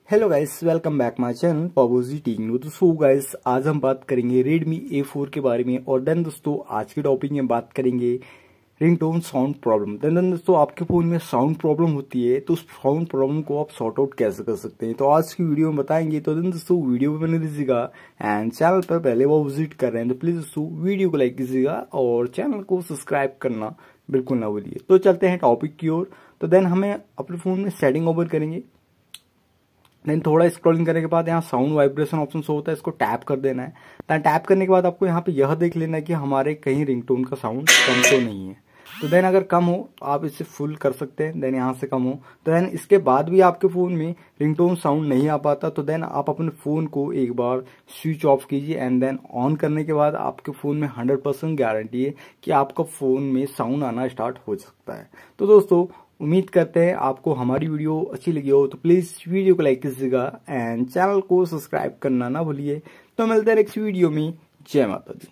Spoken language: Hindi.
Hello guys, welcome back my channel पॉबोजी टीक। तो सो गाइस, आज हम बात करेंगे Redmi A4 के बारे में। और देन दोस्तों, आज के टॉपिक में बात करेंगे रिंगटोन साउंड प्रॉब्लम। देन दोस्तों, आपके फ़ोन में साउंड प्रॉब्लम होती है तो उस साउंड प्रॉब्लम को आप सॉर्ट आउट कैसे कर सकते हैं, तो आज की वीडियो में बताएंगे। तो देन दोस्तों, वीडियो में बने दीजिएगा एंड चैनल पर पहले वो विजिट कर रहे हैं तो प्लीज़ दोस्तों वीडियो को लाइक कीजिएगा और चैनल को सब्सक्राइब करना बिल्कुल ना भूलिए। तो चलते हैं टॉपिक की ओर। तो देन हमें अपने फ़ोन में सेटिंग ओवर करेंगे। देन थोड़ा स्क्रॉलिंग करने के बाद यहाँ साउंड वाइब्रेशन ऑप्शन शो होता है, इसको टैप कर देना है। देन टैप करने के बाद आपको यहाँ पे यह देख लेना है कि हमारे कहीं रिंगटोन का साउंड कम तो नहीं है। तो देन अगर कम हो आप इसे फुल कर सकते हैं। देन यहाँ से कम हो तो देन इसके बाद भी आपके फ़ोन में रिंगटोन साउंड नहीं आ पाता तो देन आप अपने फ़ोन को एक बार स्विच ऑफ कीजिए एंड देन ऑन करने के बाद आपके फ़ोन में 100% गारंटी है कि आपका फ़ोन में साउंड आना स्टार्ट हो सकता है। तो दोस्तों, उम्मीद करते हैं आपको हमारी वीडियो अच्छी लगी हो तो प्लीज़ वीडियो को लाइक कीजिएगा एंड चैनल को सब्सक्राइब करना ना भूलिए। तो मिलते हैं नेक्स्ट वीडियो में। जय माता दी।